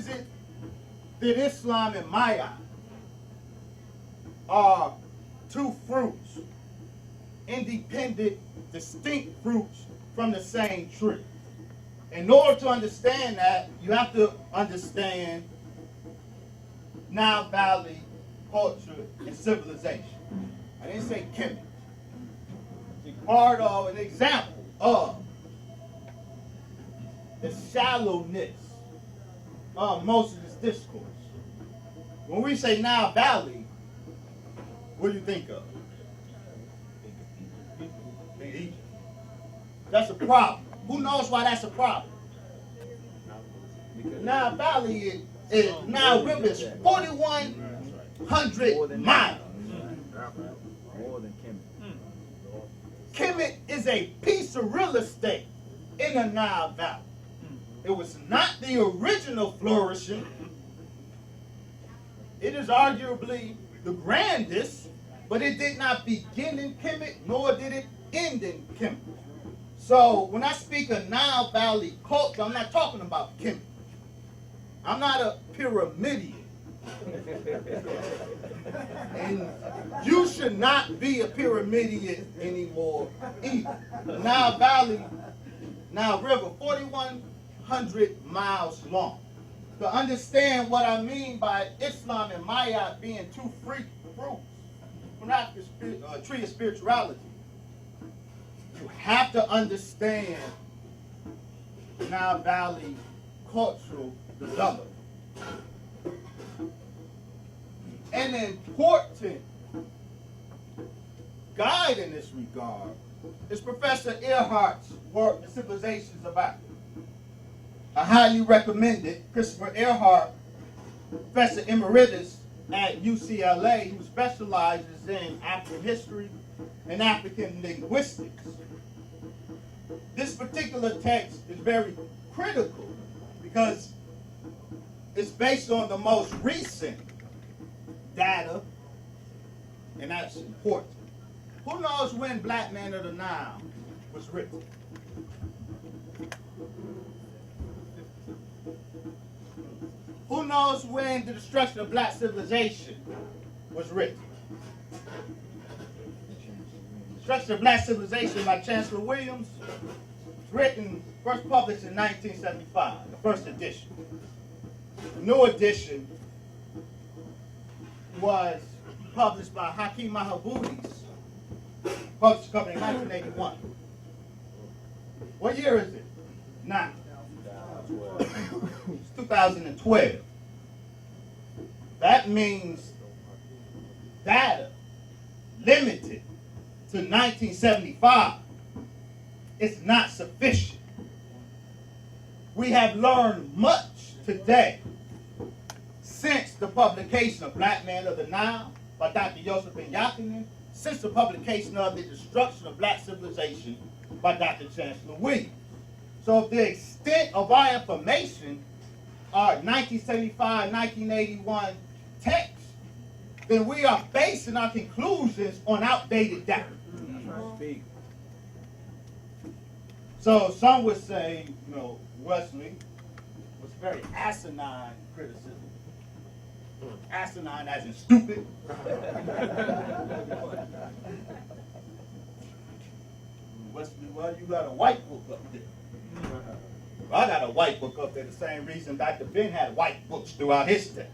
is it that Islam and Maya are two fruits, independent, distinct fruits from the same tree? In order to understand that, you have to understand Nile Valley culture and civilization. I didn't say Kemet. It's part of an example of the shallowness of most of this discourse. When we say Nile Valley, what do you think of? Think Egypt. That's a problem. Who knows why that's a problem? Nile Valley is Nile River is 4,100 miles. More than Kemet. Kemet is a piece of real estate in the Nile Valley. It was not the original flourishing. It is arguably the grandest, but it did not begin in Kemet, nor did it end in Kemet. So when I speak of Nile Valley culture, I'm not talking about Kemet. I'm not a pyramidian. And you should not be a pyramidian anymore either. Nile Valley, Nile River, 4,100 miles long. To understand what I mean by Islam and Maya being two fruits, we're not a tree of spirituality. You have to understand Nile Valley cultural development. An important guide in this regard is Professor Earhart's work, The Civilizations of Africa. I highly recommend it. Christopher Earhart, Professor Emeritus at UCLA, who specializes in African history and African linguistics. This particular text is very critical because it's based on the most recent data, and that's important. Who knows when Black Man of the Nile was written? Who knows when The Destruction of Black Civilization was written? Destruction of Black Civilization by Chancellor Williams was written, first published in 1975, the first edition. The new edition was published by Hakeem Mahaboudi's published company in 1981. What year is it? Now. It's 2012. That means data limited to 1975 is not sufficient. We have learned much today since the publication of Black Man of the Nile by Dr. Yosef Ben Yakinen, since the publication of The Destruction of Black Civilization by Dr. Chancellor Williams. So if the extent of our information are 1975, 1981 texts, then we are basing our conclusions on outdated data. So some would say, Wesley was very asinine criticism. Asinine as in stupid. Wesley, well, you got a white book up there. I got a white book up there, the same reason Dr. Ben had white books throughout his text.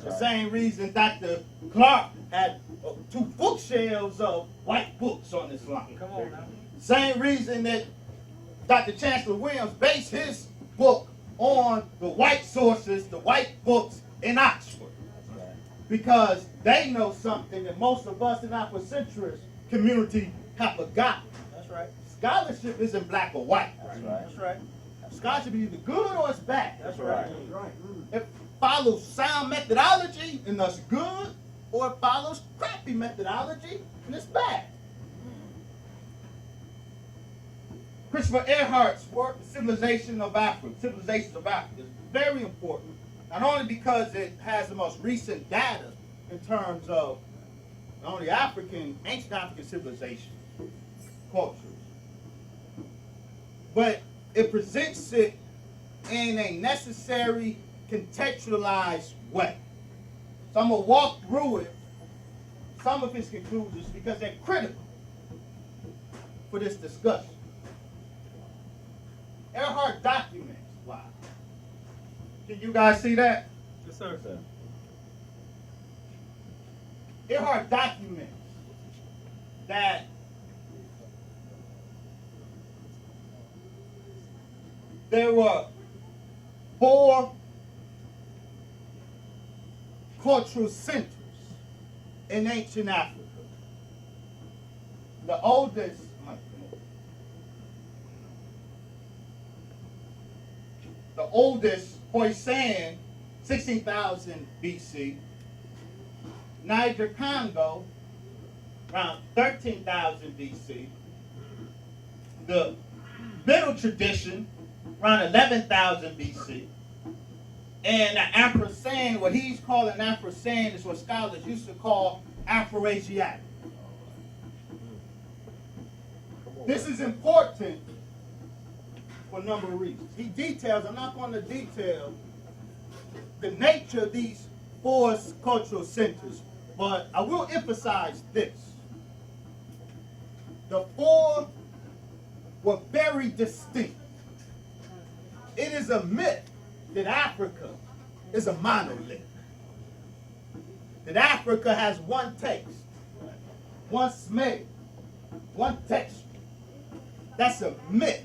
The same reason Dr. Clark had 2 bookshelves of white books on this line. Come on now. Same reason that Dr. Chancellor Williams based his book on the white sources, the white books in Oxford. Because they know something that most of us in Afrocentrist community have forgotten. That's right. Scholarship isn't black or white. That's right. That's right. Scholarship is either good or it's bad. That's right. It follows sound methodology and that's good, or it follows crappy methodology and it's bad. Christopher Earhart's work, The Civilizations of Africa, is very important, not only because it has the most recent data in terms of not only ancient African civilization, cultures, but it presents it in a necessary contextualized way. So I'm going to walk through it, some of his conclusions, because they're critical for this discussion. Earhart documents. Wow. Can you guys see that? Yes, sir. Yes, sir. Earhart documents that there were 4 cultural centers in ancient Africa. The oldest, Khoisan, 16,000 BC. Niger Congo, around 13,000 BC. The Middle tradition, around 11,000 BC. And the Afro-San, what he's calling Afro-San is what scholars used to call Afro-Asiatic. This is important for a number of reasons. He details, I'm not going to detail the nature of these 4 cultural centers, but I will emphasize this. The 4 were very distinct. It is a myth that Africa is a monolith. That Africa has one taste, one smell, one texture. That's a myth.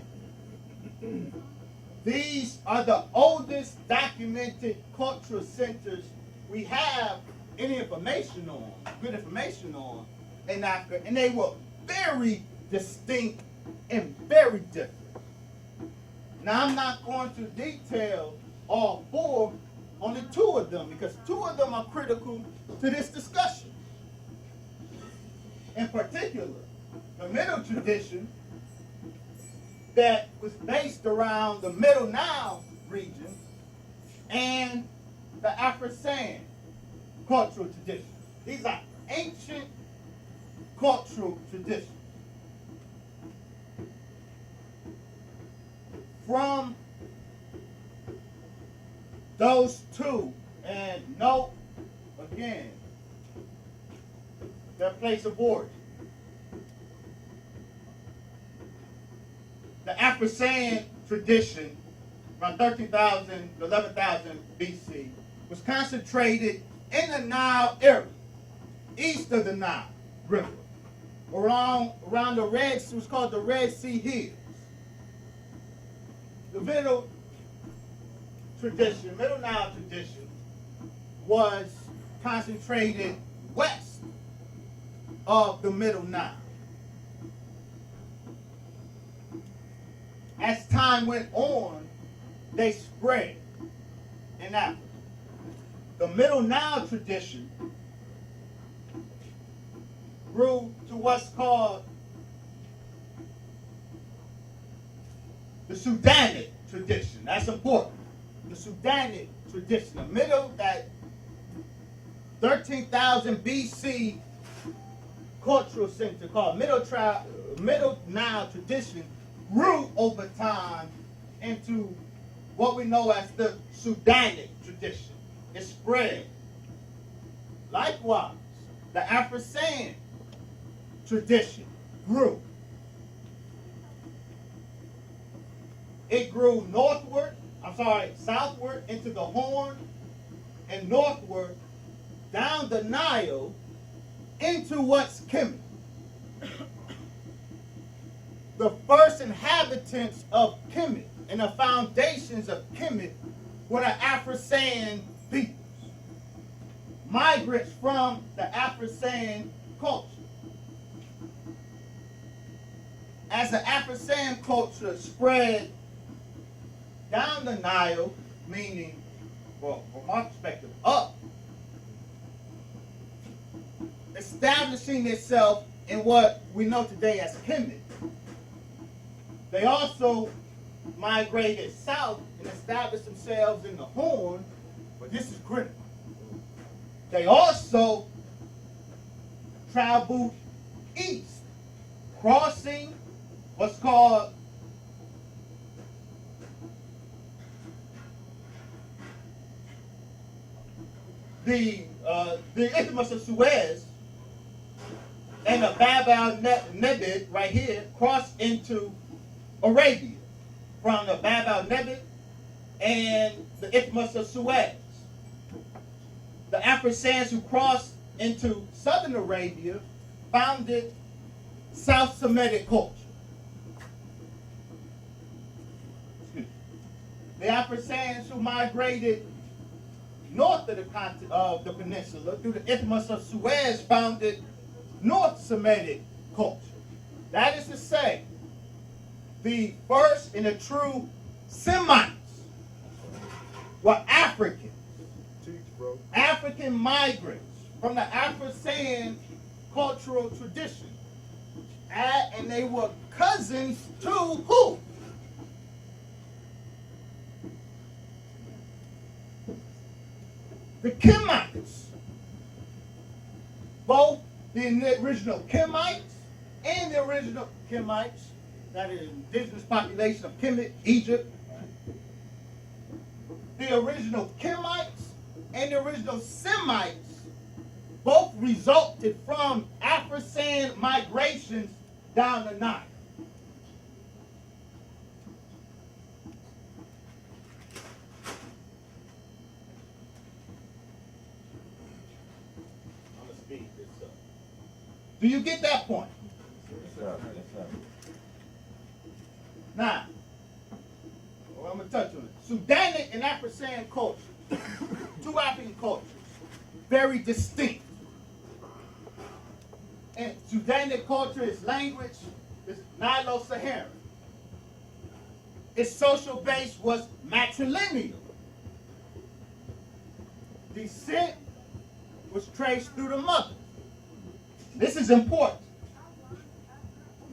These are the oldest documented cultural centers we have any information on, good information on in Africa, and they were very distinct and very different. Now, I'm not going to detail all 4, only 2 of them, because 2 of them are critical to this discussion. In particular, the Middle tradition that was based around the Middle Nile region and the Afro-San cultural tradition. These are ancient cultural traditions. From those 2, and note again their place of origin. The Afro-San tradition, around 13,000 to 11,000 BC, was concentrated in the Nile area, east of the Nile River, around the Red Sea, was called the Red Sea Hills. The Middle Nile tradition, was concentrated west of the Middle Nile. As time went on, they spread in Africa. The Middle Nile tradition grew to what's called the Sudanite tradition. That's important. The Sudanite tradition, the middle, that 13,000 BC cultural center called Middle Nile tradition, grew over time into what we know as the Sudanite tradition. It spread. Likewise, the Afro-San tradition grew. It grew southward into the Horn, and northward down the Nile into what's Kemet. The first inhabitants of Kemet and the foundations of Kemet were the Afro-San peoples, migrants from the Afro-San culture. As the Afro-San culture spread down the Nile, meaning, well, from our perspective, up, establishing itself in what we know today as Kemet. They also migrated south and established themselves in the Horn, but this is critical. They also traveled east, crossing what's called the Isthmus of Suez and the Bab el-Nebed right here crossed into Arabia from the Bab el-Nebed and the Isthmus of Suez. The Afro-Sans who crossed into southern Arabia founded South Semitic culture. The Afro-Sans who migrated north of the peninsula through the Isthmus of Suez founded North Semitic culture. That is to say, the first and the true Semites were Africans. African migrants from the Afro-Sans cultural tradition. And they were cousins to who? The Kemites. Both the original Kemites and the original Kemites, that is indigenous population of Kemet, Egypt. The original Kemites and the original Semites both resulted from Afro-Sans migrations down the Nile. I'm going to speed this up. Do you get that point? Yes, sir. Yes, sir. Now, I'm going to touch on it. Sudanic and Afro-Sans culture, two African cultures, very distinct. And Sudanic culture, its language is Nilo-Saharan. Its social base was matrilineal. Descent was traced through the mother. This is important.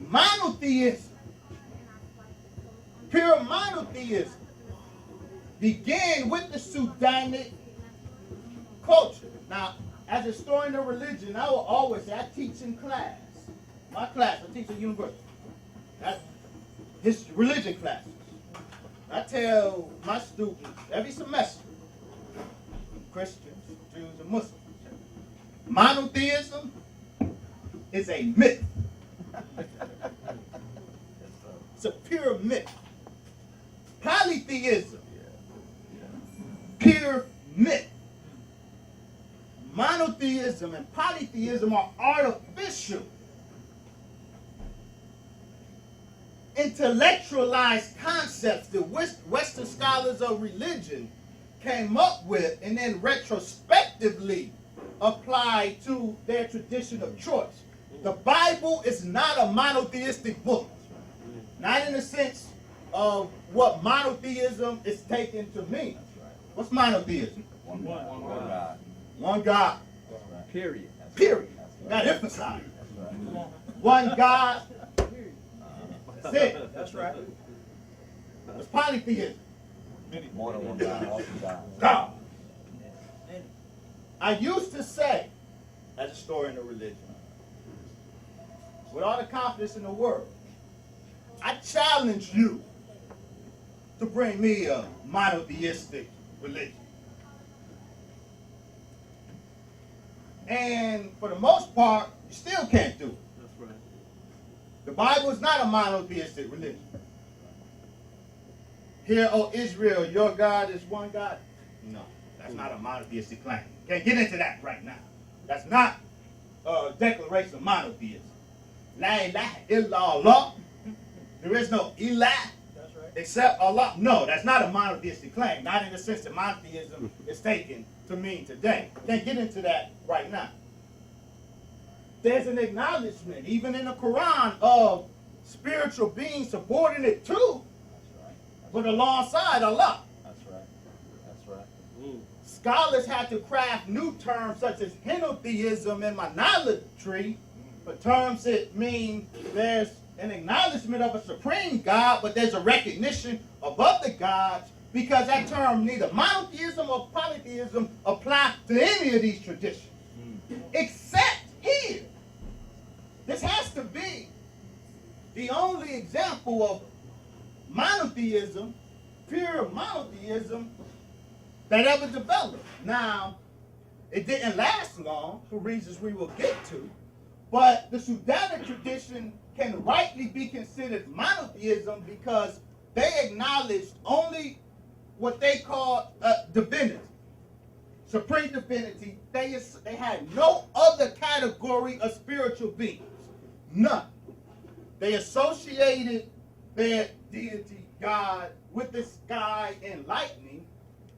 Monotheism, pure monotheism, began with the Sudanic culture. Now, as a historian of religion, I will always say, I teach in class. My class, I teach at university. That's his religion classes. I tell my students every semester, Christians, Jews, and Muslims, monotheism is a myth. It's a pure myth. Polytheism, pure myth. Monotheism and polytheism are artificial, intellectualized concepts that Western scholars of religion came up with and then retrospectively applied to their tradition of choice. The Bible is not a monotheistic book. Not in the sense of what monotheism is taken to mean. What's monotheism? One God. One God. Period. Period. Got to emphasize. One God. That's it. That's right. It's polytheism. More than one God. Awesome God. God. I used to say, as a historian of religion, with all the confidence in the world, I challenge you to bring me a monotheistic religion. And for the most part, you still can't do it. That's right. The Bible is not a monotheistic religion. Hear, O Israel, your God is one God. No, that's not a monotheistic claim. Can't get into that right now. That's not a declaration of monotheism. La ilaha illallah. There is no ilah That's right. except Allah. No, that's not a monotheistic claim. Not in the sense that monotheism is taken to mean today. Can't get into that right now. There's an acknowledgement, even in the Quran, of spiritual beings subordinate to, but alongside Allah. That's right. That's right. Scholars had to craft new terms such as henotheism and monolatry, for terms that mean there's an acknowledgement of a supreme God, but there's a recognition of other gods, because that term, neither monotheism or polytheism, apply to any of these traditions. Except here. This has to be the only example of monotheism, pure monotheism, that ever developed. Now, It didn't last long for reasons we will get to, but the Sudanic tradition can rightly be considered monotheism because they acknowledged only what they call divinity, supreme divinity. They had no other category of spiritual beings, none. They associated their deity, God, with the sky and lightning,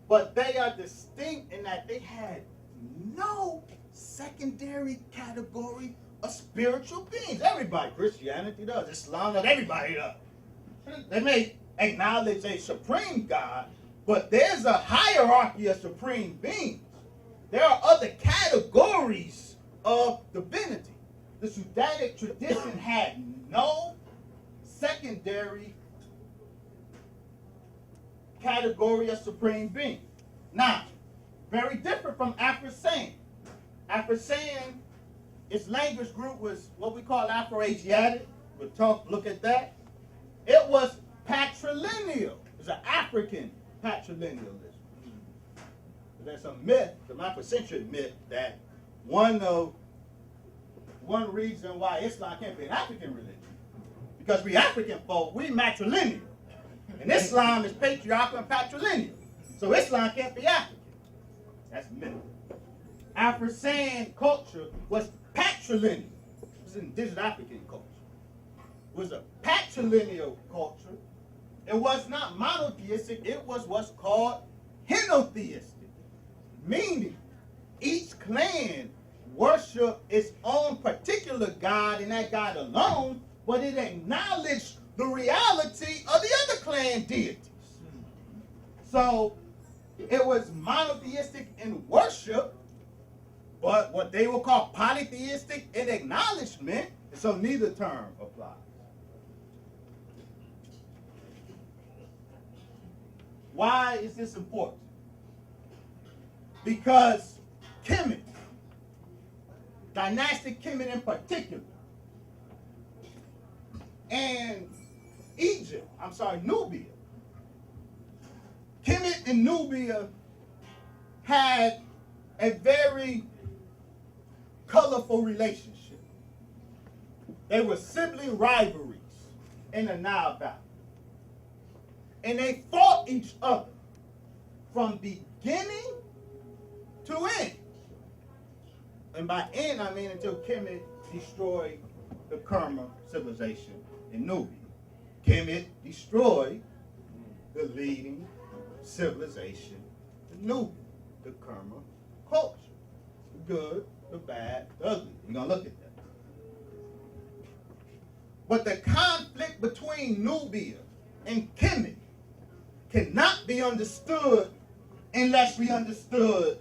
but they are distinct in that they had no secondary category of spiritual beings. Everybody, Christianity does, Islam does, everybody does. They may acknowledge a supreme God, but there's a hierarchy of supreme beings. There are other categories of divinity. The Sudanic tradition had no secondary category of supreme being. Now, very different from Afro-San. Afro-San, its language group was what we call Afro-Asiatic. We'll look at that. It was patrilineal. It was an African patrilinealism. There's a myth, the Afrocentric myth, that one reason why Islam can't be an African religion, because we African folk, we matrilineal. And Islam is patriarchal and patrilineal. So Islam can't be African. That's myth. Afro-San culture was patrilineal. It was indigenous African culture. It was a patrilineal culture. It was not monotheistic. It was what's called henotheistic. Meaning, each clan worshiped its own particular god and that god alone, but it acknowledged the reality of the other clan deities. So, it was monotheistic in worship, but what they will call polytheistic in acknowledgement, so neither term applies. Why is this important? Because Kemet, dynastic Kemet in particular, and Nubia. Kemet and Nubia had a very colorful relationship. They were sibling rivalries in the Nile Valley. And they fought each other from beginning to end. And by end, I mean until Kemet destroyed the Kerma civilization in Nubia. Kemet destroyed the leading civilization in Nubia, the Kerma culture. The good, the bad, the ugly. We're going to look at that. But the conflict between Nubia and Kemet cannot be understood unless we understand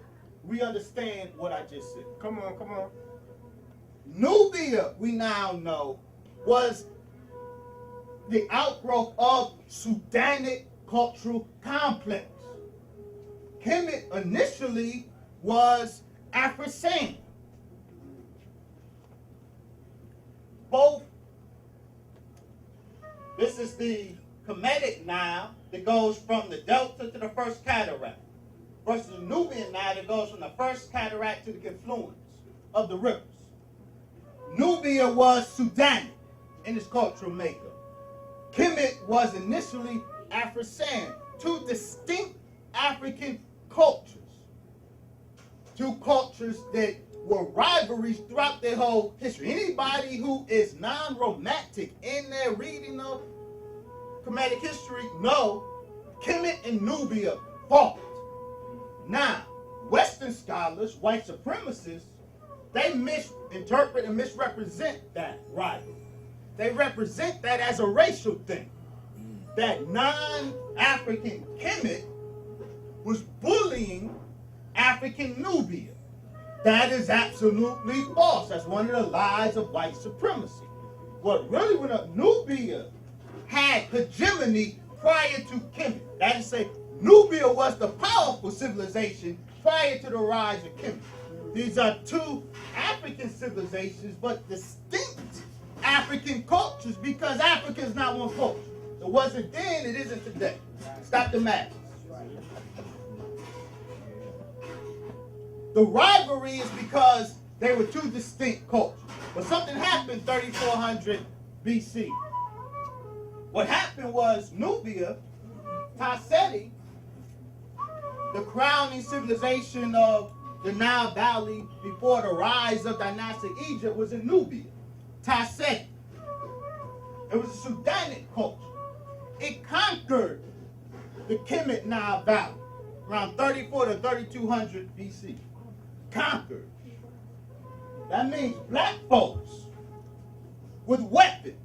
what I just said. Come on. Nubia, we now know, was the outgrowth of Sudanic cultural complex. Kemet initially was Afro-San. This is the Kemetic Nile that goes from the delta to the first cataract, versus the Nubian Nile that goes from the first cataract to the confluence of the rivers. Nubia was Sudanic in its cultural makeup. Kemet was initially Afro-San, two distinct African cultures. Two cultures that were rivalries throughout their whole history. Anybody who is non-romantic in their reading of Kemetic history know Kemet and Nubia fought. Now, Western scholars, white supremacists, they misinterpret and misrepresent that rivalry. They represent that as a racial thing. That non-African Kemet was bullying African Nubia. That is absolutely false. That's one of the lies of white supremacy. What really went up, Nubia had hegemony prior to Kemet. That is to say, Nubia was the powerful civilization prior to the rise of Kemet. These are two African civilizations, but distinct African cultures, because Africa is not one culture. It wasn't then, it isn't today. Stop the math. The rivalry is because they were two distinct cultures. But something happened 3400 BC. What happened was Nubia, Tasseti, the crowning civilization of the Nile Valley before the rise of dynastic Egypt, was in Nubia. Tasseti. It was a Sudanic culture. It conquered the Kemet Nile Valley around 34 to 3200 BC. Conquered. That means black folks with weapons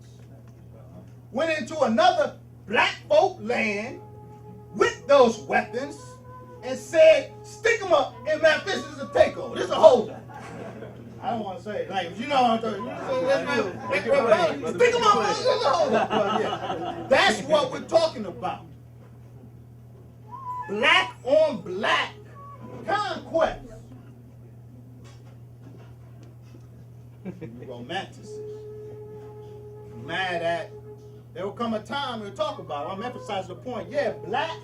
went into another black folk land with those weapons and said, stick them up, and man, this is a takeover. This is a holdup. I don't want to say it like, you know what I'm talking about. Stick them up, this is a holdup. But yeah, that's what we're talking about. Black on black conquest. Romanticists. Mad at, there will come a time we'll talk about it. I'm emphasizing the point. Yeah, black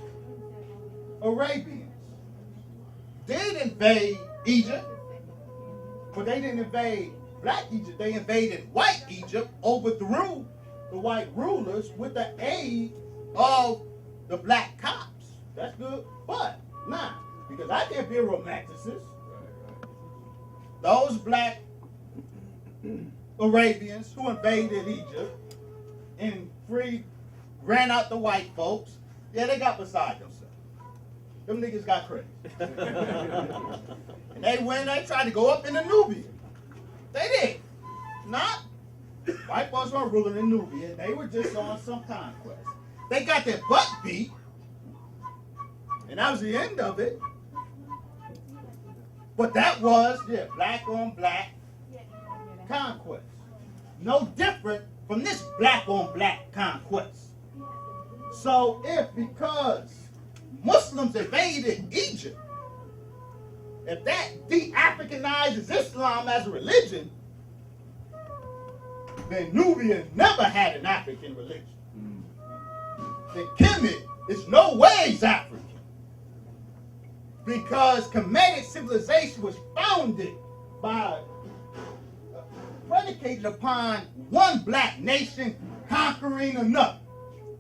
Arabians did invade Egypt, but they didn't invade black Egypt. They invaded white Egypt, overthrew the white rulers with the aid of the black cops. That's good, but nah, because I can't be a romanticist. Those black Arabians who invaded Egypt and ran out the white folks, yeah, they got beside themselves. Them niggas got crazy. And they tried to go up into Nubia. They did. Not. White folks weren't ruling in Nubia. They were just on some conquest. They got their butt beat. And that was the end of it. But that was, yeah, black on black conquest. No different from this black on black conquest. So if because Muslims invaded Egypt, if that de-Africanizes Islam as a religion, then Nubia never had an African religion. Then Kemet is no ways African. Because Kemetic civilization was founded by, predicated upon one black nation conquering another.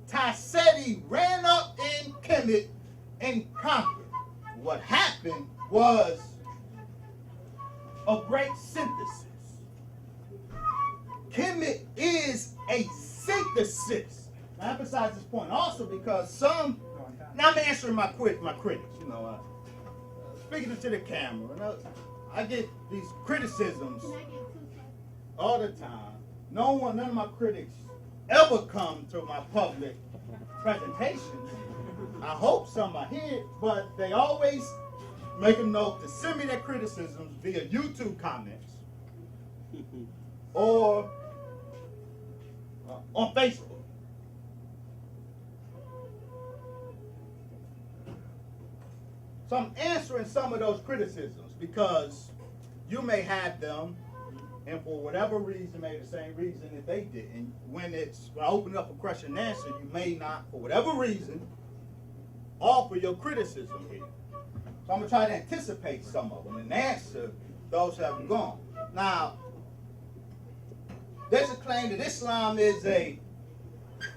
Tasseti ran up in Kemet and conquered. What happened was a great synthesis. Kemet is a synthesis. I emphasize this point also because some, now I'm answering my critics, you know, speaking to the camera, and I get these criticisms all the time. None of my critics ever come to my public presentations. I hope some are here, but they always make a note to send me their criticisms via YouTube comments or on Facebook. So I'm answering some of those criticisms because you may have them, and for whatever reason, maybe the same reason that they did. And when I open up a question and answer, you may not, for whatever reason, offer your criticism here. So I'm going to try to anticipate some of them and answer those who have gone. Now, there's a claim that Islam is a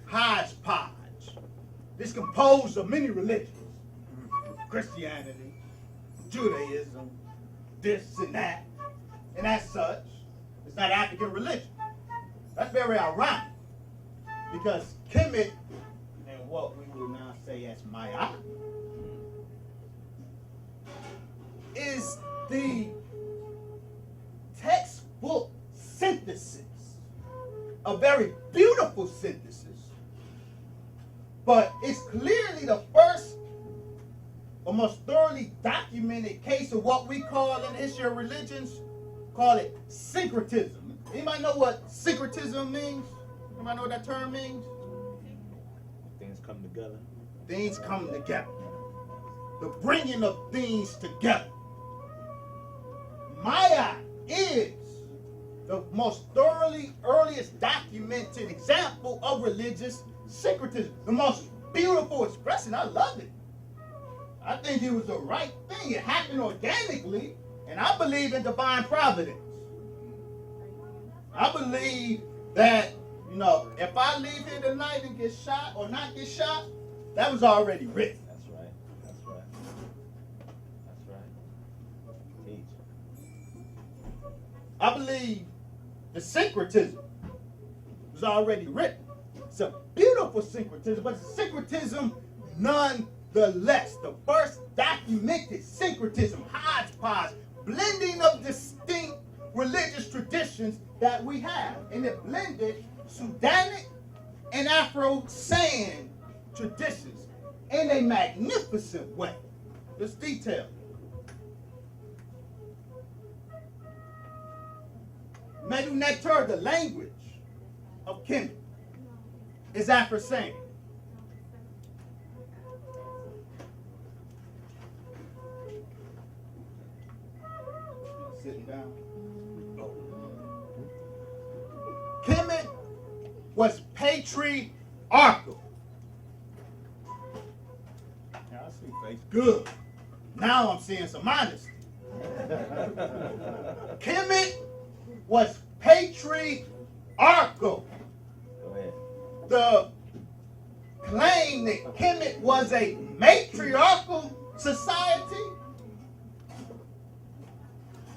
hodgepodge. It's composed of many religions. Christianity, Judaism, this and that. And as such, it's not African religion. That's very ironic. Because Kemet, and what we will now say as Maat, is the textbook synthesis, a very beautiful synthesis, but it's clearly the first or most thoroughly documented case of what we call in the history of religions, call it syncretism. Anybody know what syncretism means? Anybody know what that term means? Things come together. Things come together. The bringing of things together. Maya is the most thoroughly earliest documented example of religious syncretism. The most beautiful expression. I love it. I think it was the right thing. It happened organically And I believe in divine providence. I believe that, if I leave here tonight and get shot or not get shot, that was already written. That's right. That's right. That's right. Teach. I believe the syncretism was already written. It's a beautiful syncretism, but it's a syncretism nonetheless. The first documented syncretism, hodgepodge, blending of distinct religious traditions that we have. And it blended Sudanic and Afro-San traditions in a magnificent way. Let's detail. Medu Neter, the language of Kemet, is Afro-San. Sitting down. Kemet was patriarchal. Now I see face good. Now I'm seeing some honesty. Kemet was patriarchal. Go ahead. The claim that Kemet was a matriarchal society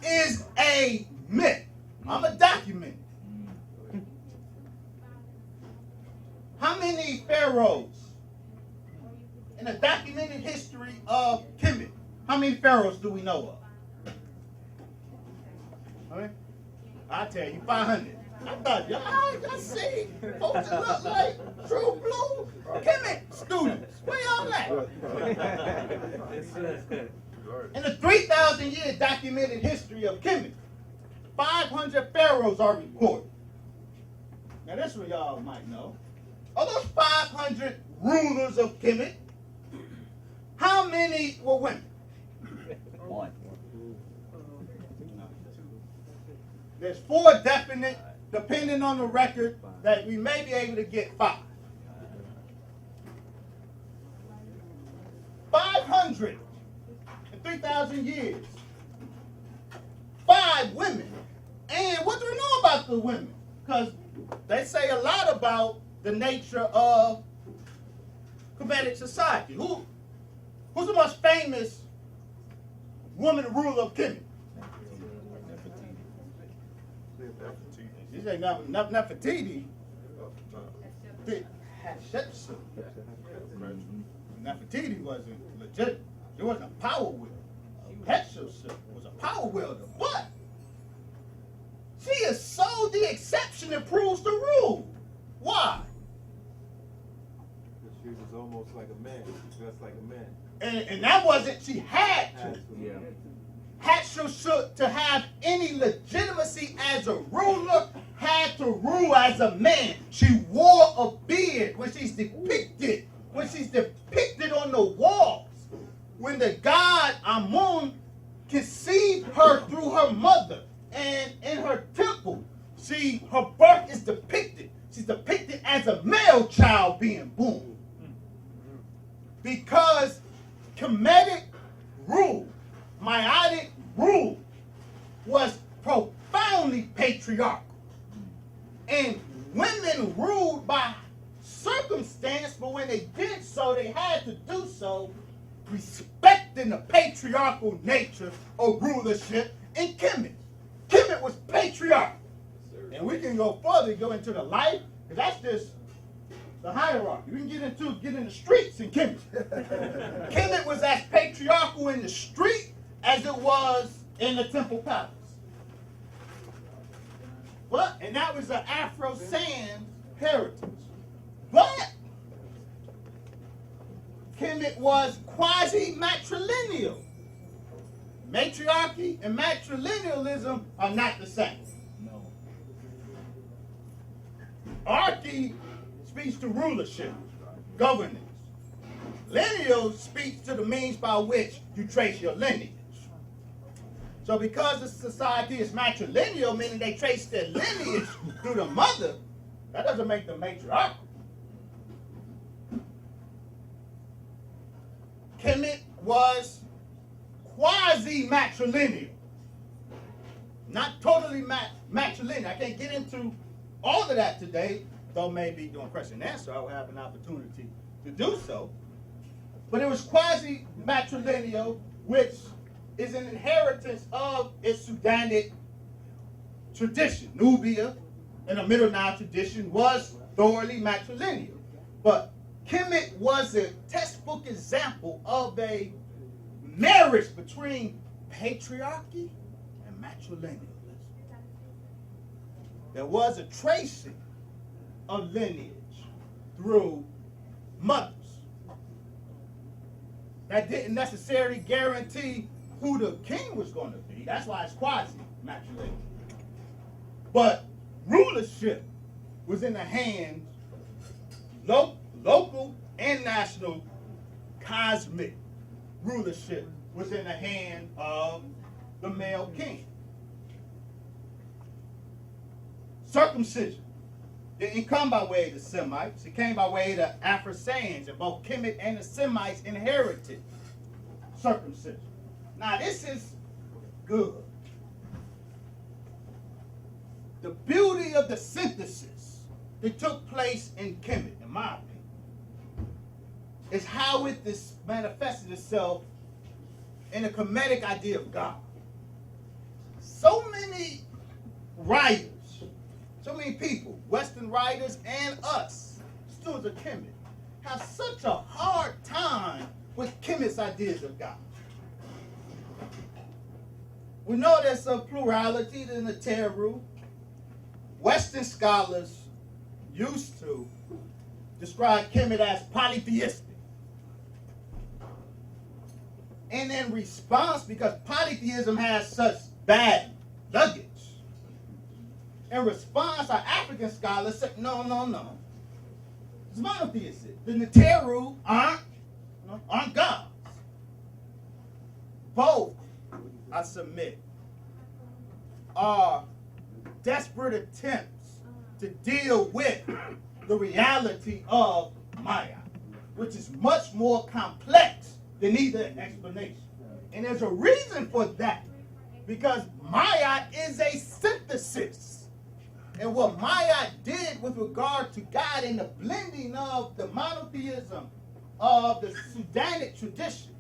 is a myth. I'm a document. How many pharaohs in the documented history of Kemet? How many pharaohs do we know of? Okay. I'll tell you, 500. I thought, y'all see folks that look like true blue Kemet students. Where y'all at? In the 3,000 year documented history of Kemet, 500 pharaohs are recorded. Now this one y'all might know. Of those 500 rulers of Kemet, how many were women? One. There's 4 definite, depending on the record, that we may be able to get 5. 500 in 3,000 years. 5 women. And what do we know about the women? Because they say a lot about the nature of Kemetic society. Who's the most famous woman ruler of Kemet? She said Nefertiti. Hatshepsut. Nefertiti wasn't legit. There wasn't a power wielder. Hatshepsut was a power wielder, but she is so the exception that proves the rule. Why? She was almost like a man, dressed like a man. And that wasn't, she had to. Yeah. Hatshepsut, to have any legitimacy as a ruler, had to rule as a man. She wore a beard when she's depicted on the walls. When the god Amun conceived her through her mother, and in her temple, her birth is depicted. She's depicted as a male child being born. Because Kemetic rule, Maotic rule, was profoundly patriarchal. And women ruled by circumstance, but when they did so, they had to do so respecting the patriarchal nature of rulership in Kemet. Kemet was patriarchal. And we can go further, go into the life, because that's just the hierarchy. We can get in the streets in Kemet. Kemet was as patriarchal in the street as it was in the temple palace. And that was an Afro-San heritage. But Kemet was quasi-matrilineal. Matriarchy and matrilinealism are not the same. No. Archy speaks to rulership, governance. Lineal speaks to the means by which you trace your lineage. So because the society is matrilineal, meaning they trace their lineage through the mother, that doesn't make them matriarchal. Kemet was quasi-matrilineal. not totally matrilineal. I can't get into all of that today, though maybe during question and answer I'll have an opportunity to do so. But it was quasi-matrilineal, which is an inheritance of its Sudanic tradition. Nubia and the Middle Nile tradition was thoroughly matrilineal. But Kemet was a textbook example of a marriage between patriarchy and matrilinealism. There was a tracing of lineage through mothers. That didn't necessarily guarantee who the king was going to be. That's why it's quasi-matrilineal. But rulership was in the hands, local and national, cosmic rulership was in the hand of the male king. Circumcision didn't come by way of the Semites. It came by way of the Afro-Saiyans, and both Kemet and the Semites inherited circumcision. Now this is good. The beauty of the synthesis that took place in Kemet, in my opinion, is how it manifested itself in a Kemetic idea of God. So many writers, so many people, Western writers and us, students of Kemet, have such a hard time with Kemet's ideas of God. We know there's a plurality in the Teru. Western scholars used to describe Kemet as polytheistic. And in response, because polytheism has such bad luggage, in response, our African scholars said, no. It's monotheistic. The Neteru aren't gods. Both, I submit, are desperate attempts to deal with the reality of Maya, which is much more complex than either explanation. And there's a reason for that, because Maya is a synthesis. And what Maya did with regard to God and the blending of the monotheism of the Sudanic tradition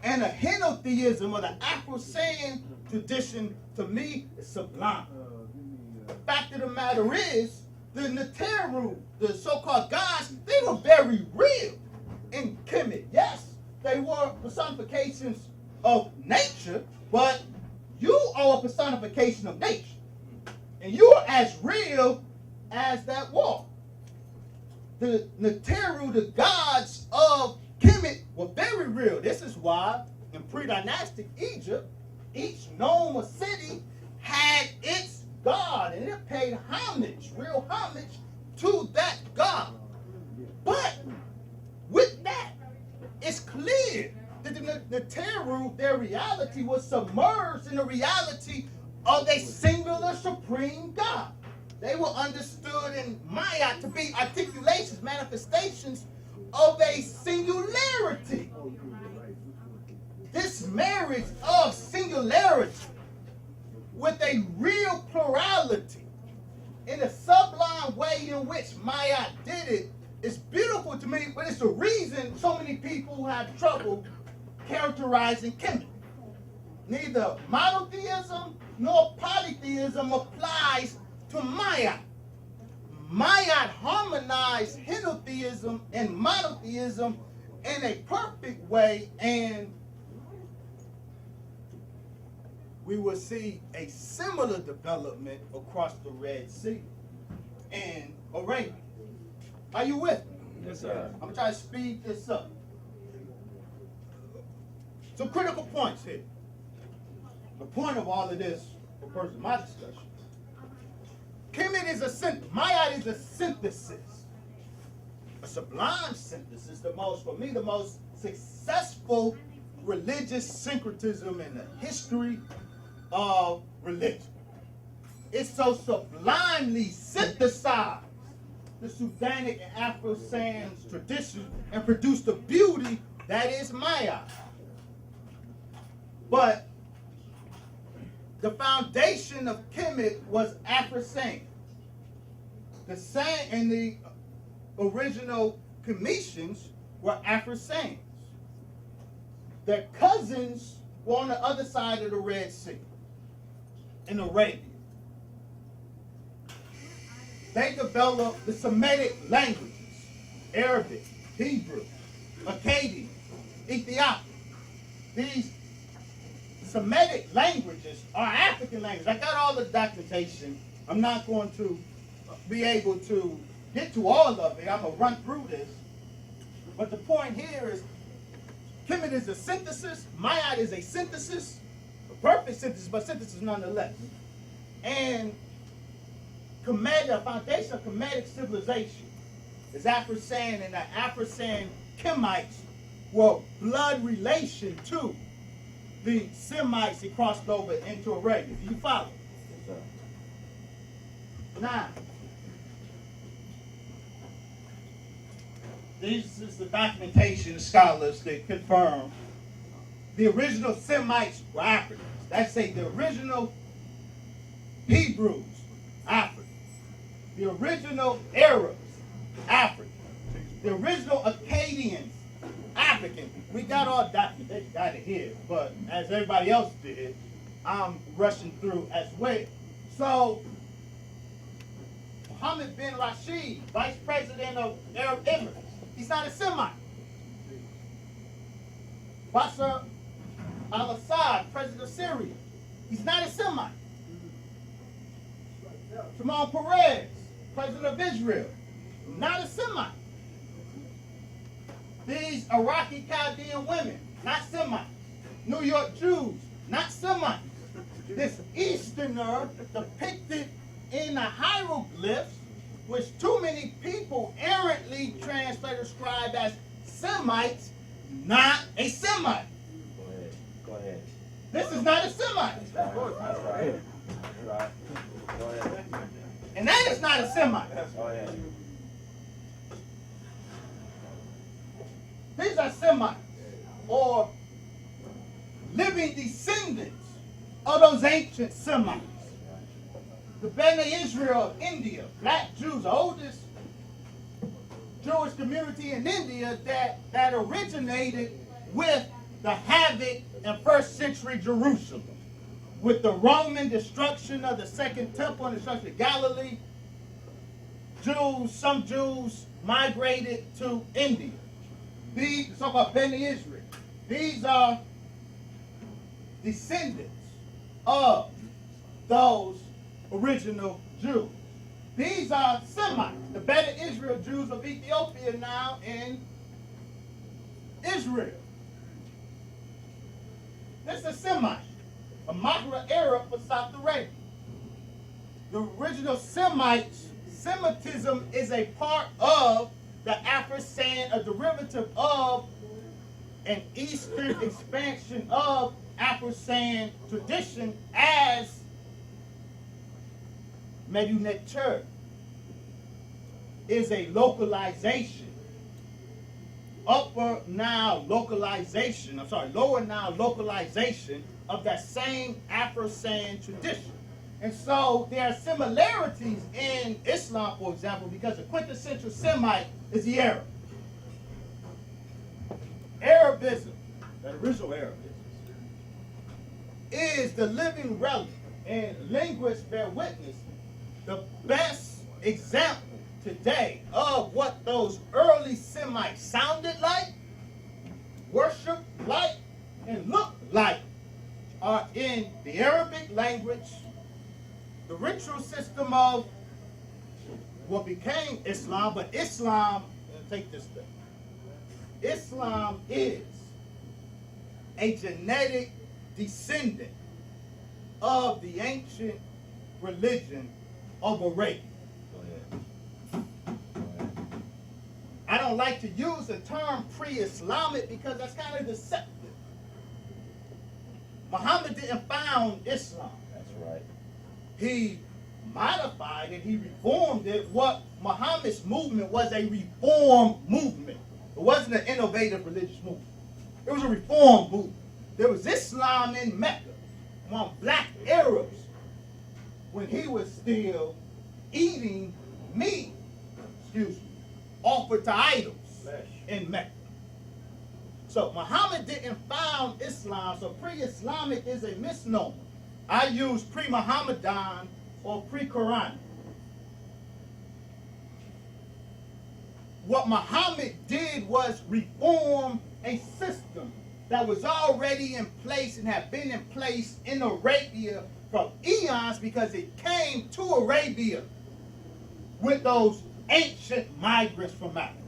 and the henotheism of the Afro-Saiyan tradition, to me, is sublime. The fact of the matter is, the Neteru, the so-called gods, they were very real in Kemet. Yes, they were personifications of nature, but you are a personification of nature. And you're as real as that wall. The Neteru, the gods of Kemet, were very real. This is why in pre-dynastic Egypt, each known city had its god, and it paid homage, real homage, to that god. But with that, it's clear that the Neteru, their reality was submerged in the reality of a singular supreme God. They were understood in Maya to be articulations, manifestations of a singularity. This marriage of singularity with a real plurality in a sublime way in which Maya did it is beautiful to me, but it's the reason so many people have trouble characterizing Kemet. Neither monotheism nor polytheism applies to Maya. Maya harmonized henotheism and monotheism in a perfect way, and we will see a similar development across the Red Sea and Arabia. Are you with me? Yes, sir. I'm trying to speed this up. Some critical points here. The point of all of this, for purpose of my discussion, Kemet is Maya is a synthesis, a sublime synthesis. For me, the most successful religious syncretism in the history of religion. It so sublimely synthesized the Sudanic and Afro-Saiyan tradition and produced the beauty that is Maya. But the foundation of Kemet was Afro-San. The San and the original Kemetians were Afro-Sans. Their cousins were on the other side of the Red Sea, in Arabia. They developed the Semitic languages, Arabic, Hebrew, Akkadian, Ethiopian. These Semitic languages are African languages. I got all the documentation. I'm not going to be able to get to all of it. I'm going to run through this. But the point here is, Kemet is a synthesis, Maat is a synthesis, a perfect synthesis, but synthesis nonetheless. And Kemet, the foundation of Kemetic civilization is Afro-San, and the Afro-San Kemites were blood relation to the Semites that crossed over into Arabia. Do you follow? Yes, sir. Now, this is the documentation of scholars that confirm the original Semites were Africans. That's say the original Hebrews, African. The original Arabs, African. The original Akkadians, African. We got all documentation, got it here, but as everybody else did, I'm rushing through as well. So, Mohammed bin Rashid, vice president of Arab Emirates, he's not a Semite. Bashar al-Assad, president of Syria, he's not a Semite. Shimon Peres, president of Israel, not a Semite. These Iraqi Chaldean women, not Semites. New York Jews, not Semites. This Easterner depicted in the hieroglyphs, which too many people errantly translate or describe as Semites, not a Semite. Go ahead. This is not a Semite. That's right. That's right. That's right. Go ahead. And that is not a Semite. Go ahead. These are Semites, or living descendants of those ancient Semites. The Bene Israel of India, black Jews, the oldest Jewish community in India that originated with the havoc in first century Jerusalem. With the Roman destruction of the Second Temple and destruction of Galilee, some Jews migrated to India. These so-called Bene Israel. These are descendants of those original Jews. These are Semites, the Bene Israel Jews of Ethiopia now in Israel. This is Semite, a Maghra Arab for South Arabia. The original Semites, Semitism is a part of the Afro-San, a derivative of an Eastern expansion of Afro-San tradition as Meduneter is a localization. Lower Nile localization of that same Afro-San tradition. And so there are similarities in Islam, for example, because the quintessential Semite is the Arab. Arabism, the original Arabism, is the living relic, and linguists bear witness, the best example today of what those early Semites sounded like, worshiped like, and looked like are in the Arabic language, the ritual system of what became Islam, but Islam, take this thing, Islam is a genetic descendant of the ancient religion of Arabia. I don't like to use the term pre-Islamic because that's kind of deceptive. Muhammad didn't found Islam. That's right. He modified it, he reformed it. What Muhammad's movement was a reform movement. It wasn't an innovative religious movement. It was a reform movement. There was Islam in Mecca. black Arabs when he was still eating meat, offered to idols in Mecca. So Muhammad didn't found Islam, so pre-Islamic is a misnomer. I use pre-Muhammadan or pre-Quranic. What Muhammad did was reform a system that was already in place and had been in place in Arabia for eons, because it came to Arabia with those ancient migrants from Africa.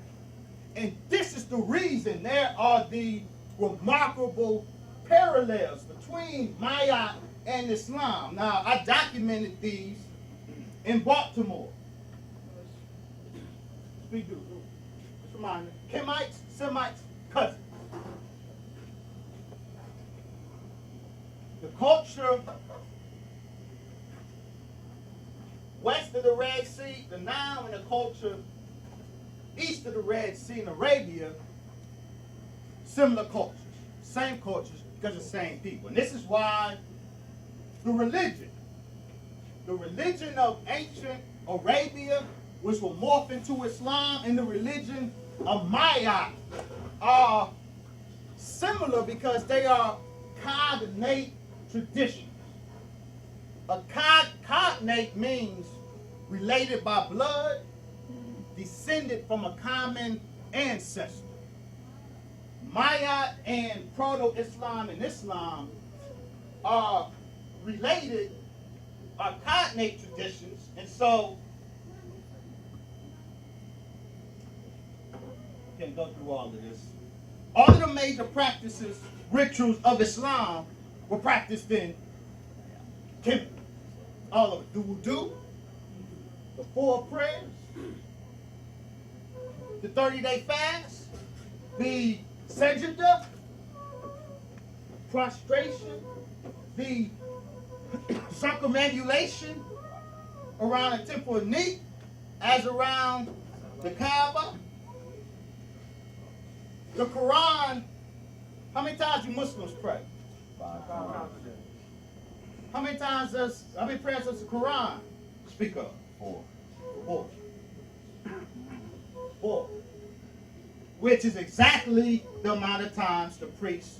And this is the reason there are the remarkable parallels between Maat and Islam. Now, I documented these in Baltimore. Speak to reminder, Kemites, Semites, cousins. The culture west of the Red Sea, the Nile, and the culture east of the Red Sea in Arabia, similar cultures, same cultures, because of the same people. And this is why the religion of ancient Arabia, which will morph into Islam, and the religion of Maat are similar because they are cognate traditions. A cognate means related by blood, descended from a common ancestor. Maat and Proto-Islam and Islam are related, are cognate traditions, and so can't go through all of this. All of the major practices, rituals of Islam were practiced in Kemet. All of it. The wudu, the 4 prayers, the 30-day fast, the sajda, prostration, the circumambulation around the temple of Nile, as around the Kaaba. The Quran, how many times do Muslims pray? 5. How many prayers does the Quran speak of? 4. 4. Which is exactly the amount of times the priests